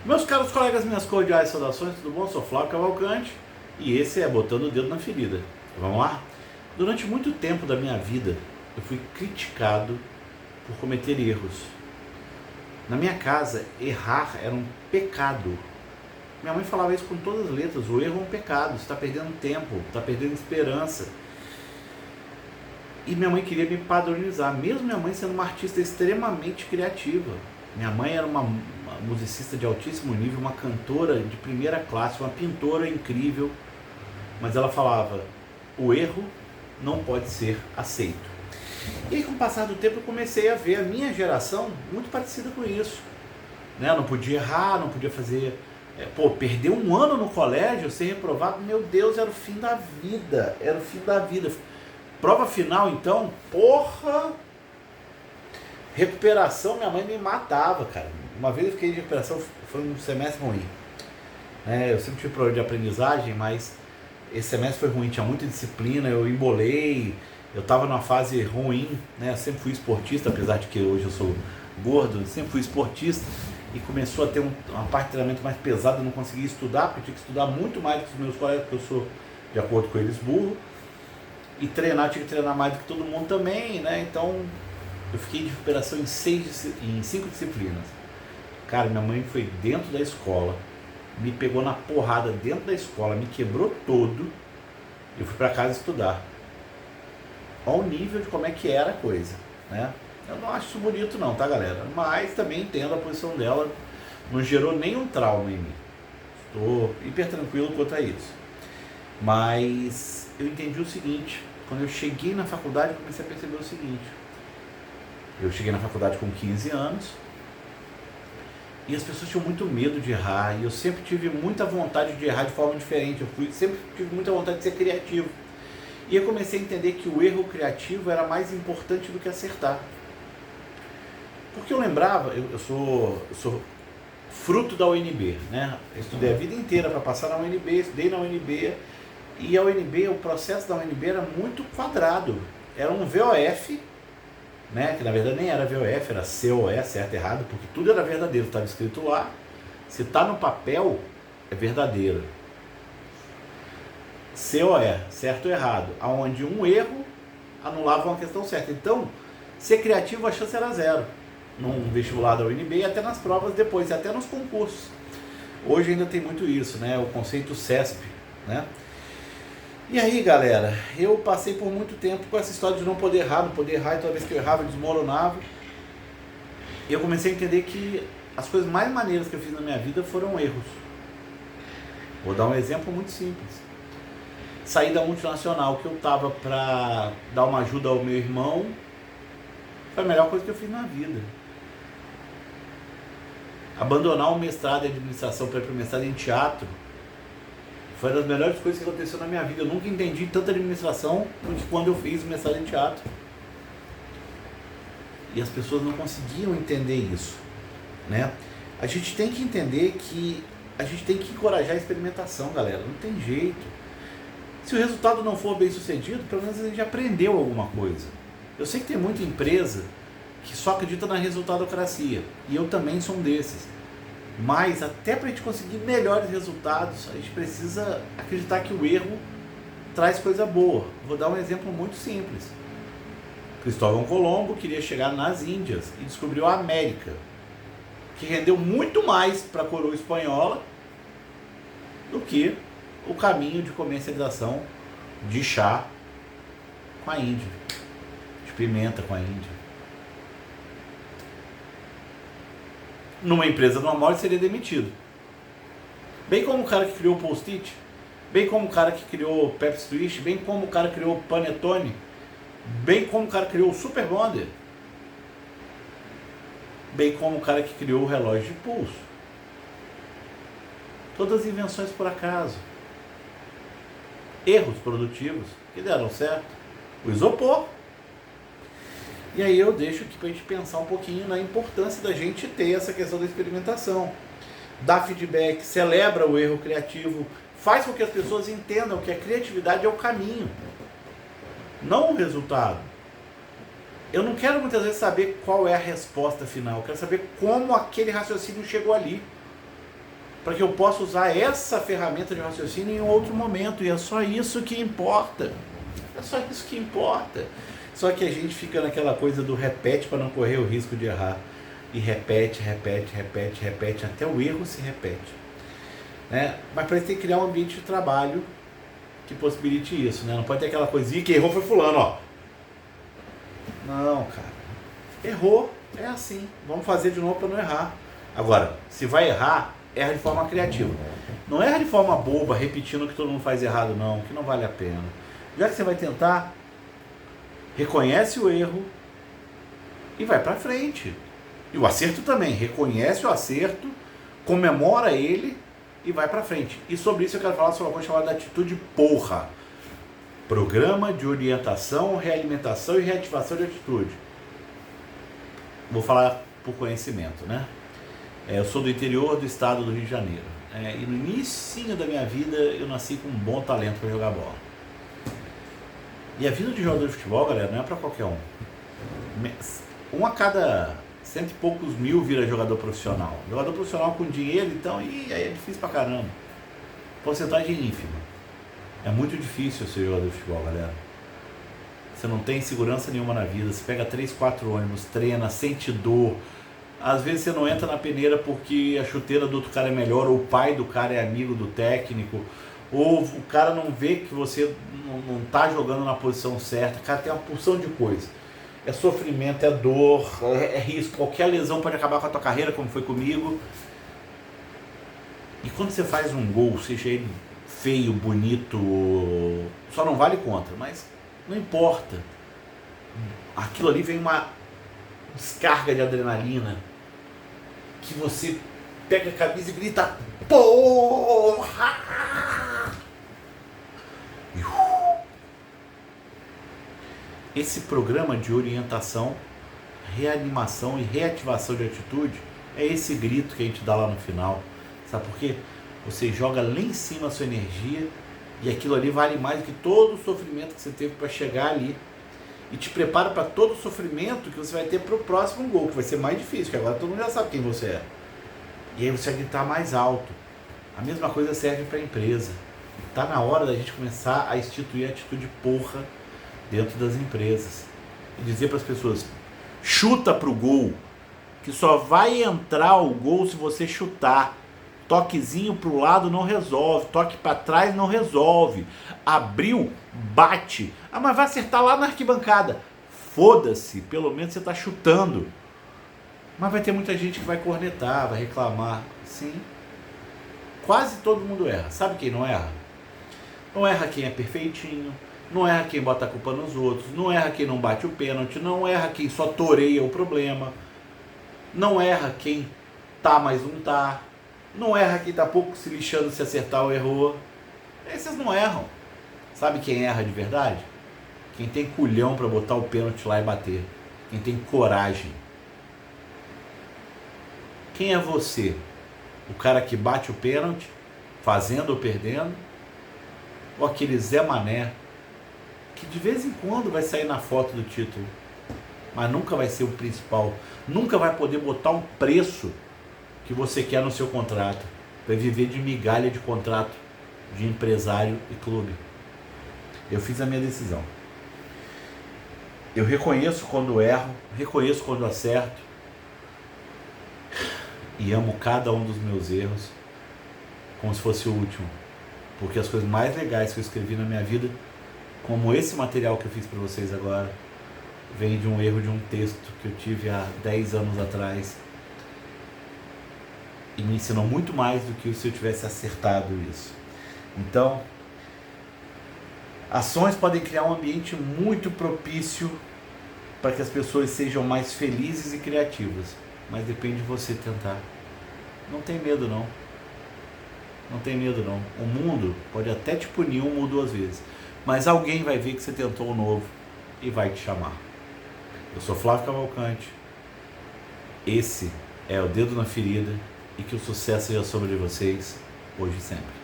Meus caros colegas, minhas cordiais saudações, tudo bom? Sou Flávio Cavalcante e esse é Botando o Dedo na Ferida. Vamos lá? Durante muito tempo da minha vida, eu fui criticado por cometer erros. Na minha casa, errar era um pecado. Minha mãe falava isso com todas as letras: o erro é um pecado, você está perdendo tempo, está perdendo esperança. E minha mãe queria me padronizar, mesmo minha mãe sendo uma artista extremamente criativa. Minha mãe era uma musicista de altíssimo nível, uma cantora de primeira classe, uma pintora incrível, mas ela falava: o erro não pode ser aceito. E aí, com o passar do tempo, eu comecei a ver a minha geração muito parecida com isso, né? Eu não podia errar, não podia fazer... perder um ano no colégio, ser reprovado, meu Deus, era o fim da vida, era o fim da vida. Prova final, então, porra... Recuperação, minha mãe me matava, cara. Uma vez eu fiquei de recuperação, foi um semestre ruim. Eu sempre tive problema de aprendizagem, mas esse semestre foi ruim, tinha muita disciplina, eu embolei, eu tava numa fase ruim, né? Eu sempre fui esportista, apesar de que hoje eu sou gordo, sempre fui esportista, e começou a ter uma parte de treinamento mais pesada, eu não conseguia estudar, porque eu tinha que estudar muito mais do que os meus colegas, porque eu sou, de acordo com eles, burro, e treinar, eu tinha que treinar mais do que todo mundo também, né? Então... eu fiquei de recuperação em 5 disciplinas. Cara, minha mãe foi dentro da escola, me pegou na porrada dentro da escola, me quebrou todo, e eu fui para casa estudar. Olha o nível de como é que era a coisa, né? Eu não acho isso bonito não, tá, galera? Mas também entendo a posição dela, não gerou nenhum trauma em mim. Estou hiper tranquilo quanto a isso. Mas eu entendi o seguinte: quando eu cheguei na faculdade, eu comecei a perceber o seguinte. Eu cheguei na faculdade com 15 anos e as pessoas tinham muito medo de errar, e eu sempre tive muita vontade de errar de forma diferente. Sempre tive muita vontade de ser criativo. E eu comecei a entender que o erro criativo era mais importante do que acertar. Porque eu lembrava, eu sou fruto da UNB, né? Eu estudei a vida inteira para passar na UNB, estudei na UNB, e a UNB, o processo da UNB era muito quadrado. Era um VOF, né, que na verdade nem era VOF, era COE, certo e errado, porque tudo era verdadeiro, estava escrito lá. Se está no papel, é verdadeiro. COE, certo ou errado, aonde um erro anulava uma questão certa. Então, ser criativo, a chance era zero, num vestibular da UNB e até nas provas depois, e até nos concursos. Hoje ainda tem muito isso, né, o conceito CESP, né? E aí, galera, eu passei por muito tempo com essa história de não poder errar, e toda vez que eu errava, eu desmoronava. E eu comecei a entender que as coisas mais maneiras que eu fiz na minha vida foram erros. Vou dar um exemplo muito simples. Saí da multinacional, que eu tava para dar uma ajuda ao meu irmão, foi a melhor coisa que eu fiz na vida. Abandonar o mestrado em administração para ir para o mestrado em teatro foi uma das melhores coisas que aconteceu na minha vida. Eu nunca entendi tanta administração do que quando eu fiz o mestrado em teatro. E as pessoas não conseguiam entender isso, né? A gente tem que entender que a gente tem que encorajar a experimentação, galera. Não tem jeito. Se o resultado não for bem sucedido, pelo menos a gente aprendeu alguma coisa. Eu sei que tem muita empresa que só acredita na resultadocracia, e eu também sou um desses. Mas até para a gente conseguir melhores resultados, a gente precisa acreditar que o erro traz coisa boa. Vou dar um exemplo muito simples. Cristóvão Colombo queria chegar nas Índias e descobriu a América, que rendeu muito mais para a coroa espanhola do que o caminho de comercialização de chá com a Índia, de pimenta com a Índia. Numa empresa normal ele seria demitido. Bem como o cara que criou o Post-it, bem como o cara que criou o Pepsi Twist, bem como o cara que criou o Panetone, bem como o cara que criou o Super Bonder, bem como o cara que criou o relógio de pulso. Todas invenções por acaso. Erros produtivos que deram certo. O isopor. E aí eu deixo aqui para a gente pensar um pouquinho na importância da gente ter essa questão da experimentação. Dá feedback, celebra o erro criativo, faz com que as pessoas entendam que a criatividade é o caminho, não o resultado. Eu não quero muitas vezes saber qual é a resposta final, eu quero saber como aquele raciocínio chegou ali. para que eu possa usar essa ferramenta de raciocínio em outro momento, e é só isso que importa. É só isso que importa. Só que a gente fica naquela coisa do repete para não correr o risco de errar. E repete, até o erro se repete. Né? Mas para isso tem que criar um ambiente de trabalho que possibilite isso. Né? Não pode ter aquela coisinha que errou foi fulano, ó. Não, cara. Errou, é assim. Vamos fazer de novo para não errar. Agora, se vai errar, erra de forma criativa. Não erra de forma boba, repetindo o que todo mundo faz errado, não, que não vale a pena. Já que você vai tentar, reconhece o erro e vai para frente. E o acerto também, reconhece o acerto, comemora ele e vai para frente. E sobre isso eu quero falar sobre uma coisa chamada atitude porra. Programa de orientação, realimentação e reativação de atitude. Vou falar por conhecimento, né? Eu sou do interior do estado do Rio de Janeiro. E no início da minha vida eu nasci com um bom talento para jogar bola. E a vida de jogador de futebol, galera, não é para qualquer um. Um a cada 100 e poucos mil vira jogador profissional. Jogador profissional com dinheiro, então, aí é difícil pra caramba. Porcentagem ínfima. É muito difícil ser jogador de futebol, galera. Você não tem segurança nenhuma na vida. Você pega 3, 4 ônibus, treina, sente dor. Às vezes você não entra na peneira porque a chuteira do outro cara é melhor, ou o pai do cara é amigo do técnico, ou o cara não vê que você não tá jogando na posição certa. Cara, tem uma porção de coisa. É sofrimento, é dor, é risco. Qualquer lesão pode acabar com a tua carreira, como foi comigo. E quando você faz um gol, seja ele feio, bonito, só não vale contra, mas não importa. Aquilo ali vem uma descarga de adrenalina que você pega a camisa e grita porra! Esse programa de orientação, reanimação e reativação de atitude é esse grito que a gente dá lá no final. Sabe por quê? Você joga lá em cima a sua energia e aquilo ali vale mais do que todo o sofrimento que você teve para chegar ali. E te prepara para todo o sofrimento que você vai ter para o próximo gol, que vai ser mais difícil, porque agora todo mundo já sabe quem você é. E aí você vai gritar mais alto. A mesma coisa serve para a empresa. Está na hora da gente começar a instituir a atitude porra dentro das empresas. E dizer para as pessoas, chuta para o gol, que só vai entrar o gol se você chutar. Toquezinho para o lado não resolve, toque para trás não resolve. Abriu, bate. Ah, mas vai acertar lá na arquibancada. Foda-se, pelo menos você está chutando. Mas vai ter muita gente que vai cornetar, vai reclamar. Sim, quase todo mundo erra. Sabe quem não erra? Não erra quem é perfeitinho, não erra quem bota a culpa nos outros, não erra quem não bate o pênalti, não erra quem só toreia o problema, não erra quem tá, mas não tá, não erra quem tá pouco se lixando se acertar ou errou. Esses não erram. Sabe quem erra de verdade? Quem tem culhão para botar o pênalti lá e bater. Quem tem coragem. Quem é você? O cara que bate o pênalti, fazendo ou perdendo? Ou aquele Zé Mané, que de vez em quando vai sair na foto do título, mas nunca vai ser o principal, nunca vai poder botar um preço que você quer no seu contrato, vai viver de migalha de contrato de empresário e clube. Eu fiz a minha decisão. Eu reconheço quando erro, reconheço quando acerto e amo cada um dos meus erros como se fosse o último, porque as coisas mais legais que eu escrevi na minha vida, como esse material que eu fiz para vocês agora, vem de um erro de um texto que eu tive há 10 anos atrás e me ensinou muito mais do que se eu tivesse acertado isso. Então, ações podem criar um ambiente muito propício para que as pessoas sejam mais felizes e criativas, mas depende de você tentar. Não tem medo não. Não tem medo não. O mundo pode até te punir uma ou duas vezes, mas alguém vai ver que você tentou o novo e vai te chamar. Eu sou Flávio Cavalcante. Esse é o Dedo na Ferida e que o sucesso seja sobre vocês, hoje e sempre.